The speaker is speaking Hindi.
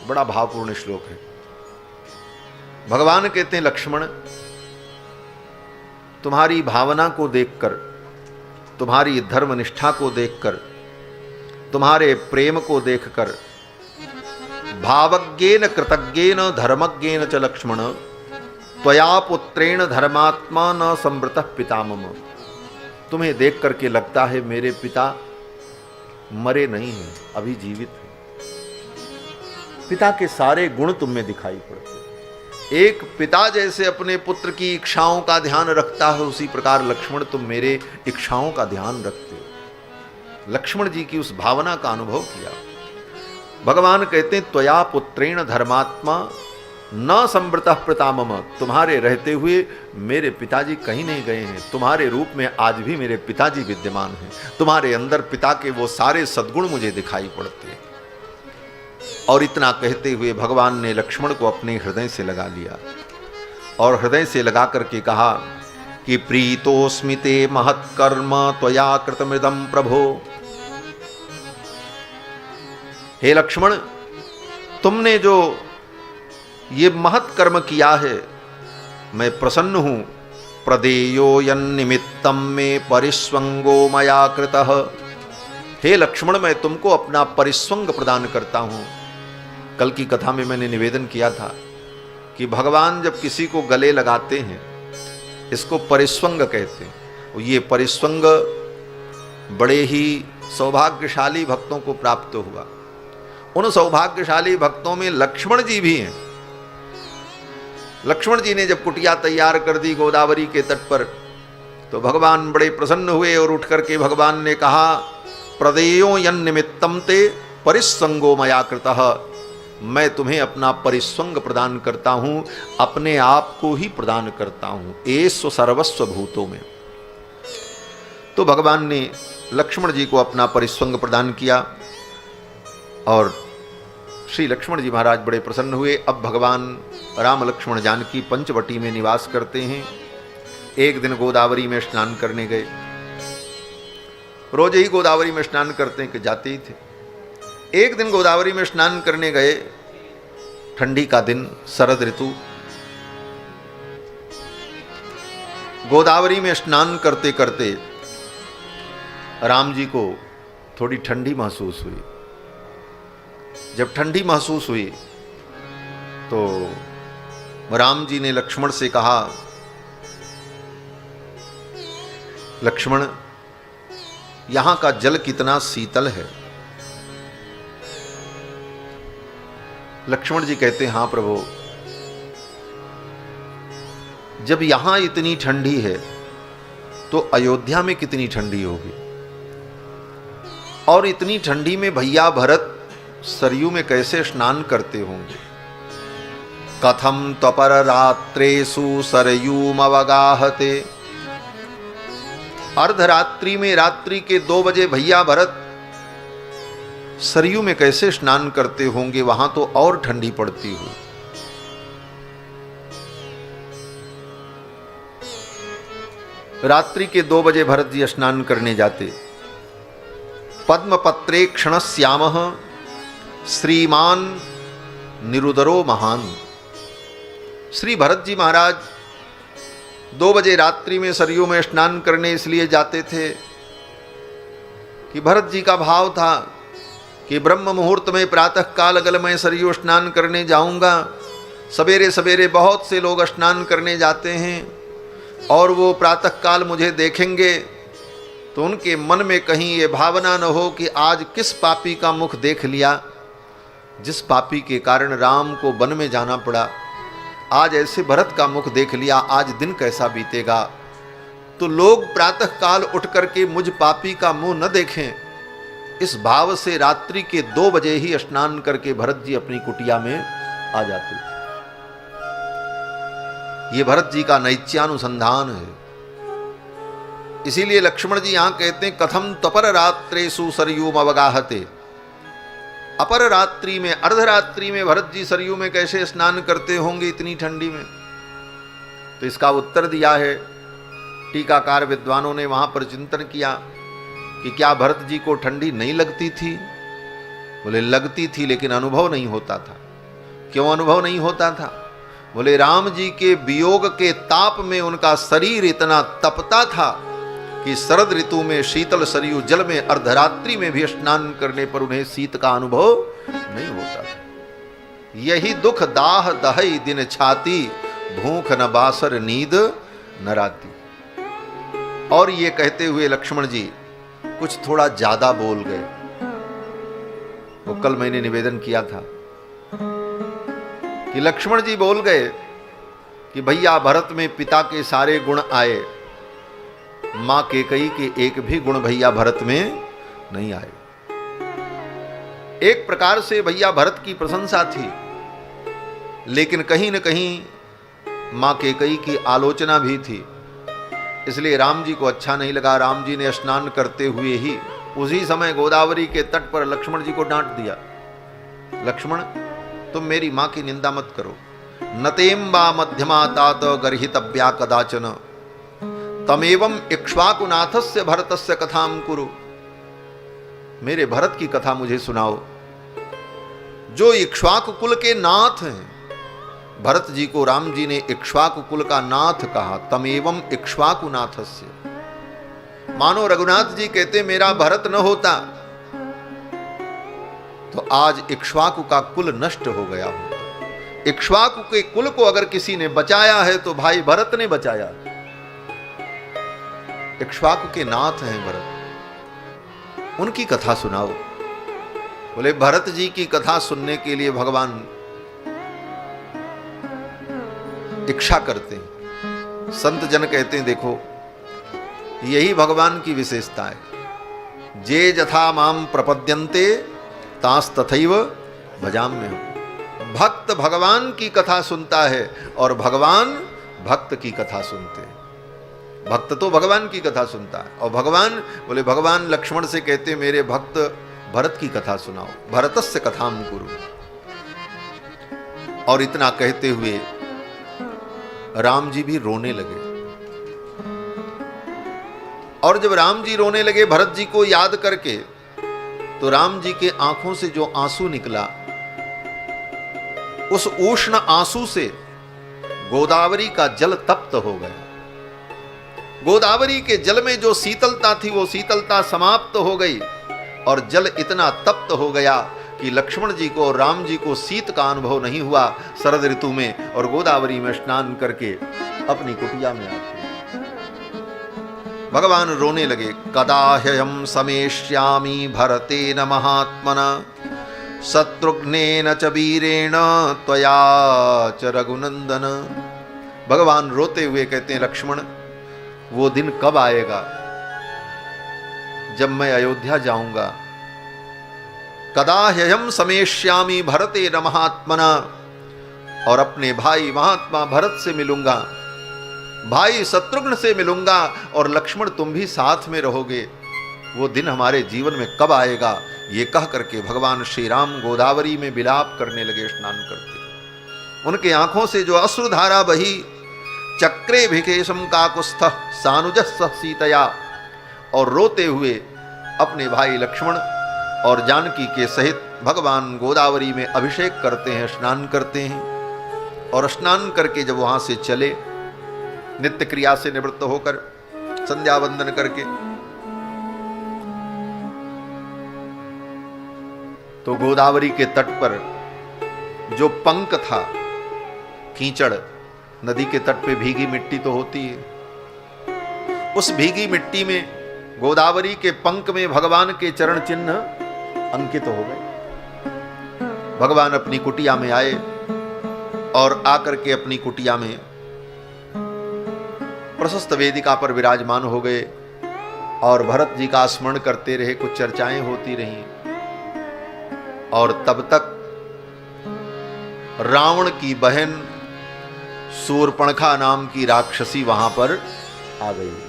बड़ा भावपूर्ण श्लोक है। भगवान कहते हैं लक्ष्मण, तुम्हारी भावना को देखकर, तुम्हारी धर्मनिष्ठा को देखकर, तुम्हारे प्रेम को देखकर, भावज्ञेन कृतज्ञेन धर्मज्ञेन च लक्ष्मण त्वया पुत्रेण धर्मात्मा न संवृतः पिता मम। तुम्हें देख करके लगता है मेरे पिता मरे नहीं हैं, अभी जीवित हैं। पिता के सारे गुण तुम में दिखाई पड़ते। एक पिता जैसे अपने पुत्र की इच्छाओं का ध्यान रखता है, उसी प्रकार लक्ष्मण तुम मेरे इच्छाओं का ध्यान रखते हो। लक्ष्मण जी की उस भावना का अनुभव किया। भगवान कहते हैं त्वया पुत्रेण धर्मात्मा न संवृतः पिता मम। तुम्हारे रहते हुए मेरे पिताजी कहीं नहीं गए हैं। तुम्हारे रूप में आज भी मेरे पिताजी विद्यमान हैं। तुम्हारे अंदर पिता के वो सारे सद्गुण मुझे दिखाई पड़ते हैं। और इतना कहते हुए भगवान ने लक्ष्मण को अपने हृदय से लगा लिया और हृदय से लगा करके कहा कि प्रीतोस्मि ते महत्कर्म त्वया कृतमृदम प्रभो। हे लक्ष्मण, तुमने जो ये महत् कर्म किया है, मैं प्रसन्न हूं। प्रदेयो यन्निमित्तम में परिस्वंगो मया कृतः। हे लक्ष्मण, मैं तुमको अपना परिस्वंग प्रदान करता हूं। कल की कथा में मैंने निवेदन किया था कि भगवान जब किसी को गले लगाते हैं, इसको परिस्वंग कहते हैं। ये परिस्वंग बड़े ही सौभाग्यशाली भक्तों को प्राप्त हुआ। उन सौभाग्यशाली भक्तों में लक्ष्मण जी भी हैं। लक्ष्मण जी ने जब कुटिया तैयार कर दी गोदावरी के तट पर, तो भगवान बड़े प्रसन्न हुए और उठ करके भगवान ने कहा प्रदेयो यन्निमित्तम ते परिस्वंगो मया कृतः। मैं तुम्हें अपना परिस्वंग प्रदान करता हूं, अपने आप को ही प्रदान करता हूं, एस्व सर्वस्व भूतों में। तो भगवान ने लक्ष्मण जी को अपना परिस्वंग प्रदान किया और श्री लक्ष्मण जी महाराज बड़े प्रसन्न हुए। अब भगवान राम लक्ष्मण जानकी पंचवटी में निवास करते हैं। एक दिन गोदावरी में स्नान करने गए। रोज ही गोदावरी में स्नान करते हैं कि जाते ही थे। एक दिन गोदावरी में स्नान करने गए, ठंडी का दिन, शरद ऋतु। गोदावरी में स्नान करते करते राम जी को थोड़ी ठंडी महसूस हुई। जब ठंडी महसूस हुई तो राम जी ने लक्ष्मण से कहा, लक्ष्मण, यहां का जल कितना शीतल है। लक्ष्मण जी कहते हैं, हां प्रभु, जब यहां इतनी ठंडी है तो अयोध्या में कितनी ठंडी होगी। और इतनी ठंडी में भैया भरत सरयू में कैसे स्नान करते होंगे। कथम त्वपर रात्रेषु सरयूमवगाहते। अर्धरात्रि में, रात्रि के 2 बजे भैया भरत सरयू में कैसे स्नान करते होंगे, वहां तो और ठंडी पड़ती हो। रात्रि के 2 बजे भरत जी स्नान करने जाते। पद्मपत्रे क्षणस्यामः श्रीमान निरुदरो महान। श्री भरत जी महाराज 2 बजे रात्रि में सरयू में स्नान करने इसलिए जाते थे कि भरत जी का भाव था कि ब्रह्म मुहूर्त में प्रातः काल अगल मैं सरयू स्नान करने जाऊंगा। सवेरे सवेरे बहुत से लोग स्नान करने जाते हैं और वो प्रातः काल मुझे देखेंगे तो उनके मन में कहीं ये भावना न हो कि आज किस पापी का मुख देख लिया, जिस पापी के कारण राम को वन में जाना पड़ा। आज ऐसे भरत का मुख देख लिया, आज दिन कैसा बीतेगा। तो लोग प्रातः काल उठ करके मुझ पापी का मुंह न देखें, इस भाव से रात्रि के 2 बजे ही स्नान करके भरत जी अपनी कुटिया में आ जाते थे। ये भरत जी का नैत्यानुसंधान है। इसीलिए लक्ष्मण जी यहां कहते हैं कथम तपर रात्रेषु सरयूम अवगाहते। अपर रात्रि में, अर्धरात्रि में भरत जी सरयू में कैसे स्नान करते होंगे इतनी ठंडी में। तो इसका उत्तर दिया है टीकाकार विद्वानों ने। वहां पर चिंतन किया कि क्या भरत जी को ठंडी नहीं लगती थी। बोले लगती थी, लेकिन अनुभव नहीं होता था। क्यों अनुभव नहीं होता था? बोले राम जी के वियोग के ताप में उनका शरीर इतना तपता था कि शरद ऋतु में शीतल सरयू जल में अर्धरात्रि में भी स्नान करने पर उन्हें शीत का अनुभव नहीं होता था। यही दुख दाह दहई दिन छाती, भूख न बासर नींद न राती। और ये कहते हुए लक्ष्मण जी कुछ थोड़ा ज्यादा बोल गए। वो कल मैंने निवेदन किया था कि लक्ष्मण जी बोल गए कि भैया भरत में पिता के सारे गुण आए, मां कैकेयी के एक भी गुण भैया भरत में नहीं आए। एक प्रकार से भैया भरत की प्रशंसा थी, लेकिन कहीं न कहीं मां कैकेयी की आलोचना भी थी। इसलिए राम जी को अच्छा नहीं लगा। राम जी ने स्नान करते हुए ही उसी समय गोदावरी के तट पर लक्ष्मण जी को डांट दिया, लक्ष्मण तुम मेरी मां की निंदा मत करो। नतेम्बा मध्यमा तात गर्हितव्या कदाचन, तमेवं इक्ष्वाकुनाथस्य भरतस्य कथाम कुरु। मेरे भरत की कथा मुझे सुनाओ, जो इक्ष्वाकु कुल के नाथ हैं। भरत जी को राम जी ने इक्ष्वाकु कुल का नाथ कहा, तमेवं इक्ष्वाकुनाथस्य। मानो रघुनाथ जी कहते मेरा भरत न होता तो आज इक्ष्वाकु का कुल नष्ट हो गया होता। इक्ष्वाकु के कुल को अगर किसी ने बचाया है तो भाई भरत ने बचाया। इक्ष्वाकु के नाथ हैं भरत, उनकी कथा सुनाओ। बोले भरत जी की कथा सुनने के लिए भगवान इच्छा करते हैं। संत जन कहते हैं देखो यही भगवान की विशेषता है। जे जथा माम प्रपद्यन्ते तास तथैव भजाम्यहम्। भक्त भगवान की कथा सुनता है और भगवान भक्त की कथा सुनते हैं। भक्त तो भगवान की कथा सुनता है और भगवान बोले भगवान लक्ष्मण से कहते मेरे भक्त भरत की कथा सुनाओ, भरतस्य कथाम कुरु। और इतना कहते हुए राम जी भी रोने लगे। और जब राम जी रोने लगे भरत जी को याद करके, तो राम जी के आंखों से जो आंसू निकला, उस उष्ण आंसू से गोदावरी का जल तप्त हो गया। गोदावरी के जल में जो शीतलता थी वो शीतलता समाप्त हो गई और जल इतना तप्त हो गया कि लक्ष्मण जी को और राम जी को शीत का अनुभव नहीं हुआ शरद ऋतु में। और गोदावरी में स्नान करके अपनी कुटिया में आते भगवान रोने लगे। कदा ह्ययं समेष्यामि भरतेन महात्मना, शत्रुघ्नेन च वीरेण त्वया च रघुनंदन। भगवान रोते हुए कहते हैं लक्ष्मण वो दिन कब आएगा जब मैं अयोध्या जाऊंगा। कदा ह्ययं समेष्यामि भरतेन महात्मना, और अपने भाई महात्मा भरत से मिलूंगा, भाई शत्रुघ्न से मिलूंगा और लक्ष्मण तुम भी साथ में रहोगे। वो दिन हमारे जीवन में कब आएगा। ये कह करके भगवान श्री राम गोदावरी में विलाप करने लगे स्नान करते। उनके आंखों से जो अश्रुधारा बही, चक्रे भिकेशम काकुस्थ सानुजस्स सीतया, और रोते हुए अपने भाई लक्ष्मण और जानकी के सहित भगवान गोदावरी में अभिषेक करते हैं, स्नान करते हैं। और स्नान करके जब वहां से चले, नित्य क्रिया से निवृत्त होकर संध्या वंदन करके, तो गोदावरी के तट पर जो पंक था, कीचड़, नदी के तट पे भीगी मिट्टी तो होती है, उस भीगी मिट्टी में गोदावरी के पंक में भगवान के चरण चिन्ह अंकित हो गए। भगवान अपनी कुटिया में आए और आकर के अपनी कुटिया में प्रशस्त वेदिका पर विराजमान हो गए और भरत जी का स्मरण करते रहे। कुछ चर्चाएं होती रहीं और तब तक रावण की बहन शूर्पणखा नाम की राक्षसी वहां पर आ गई।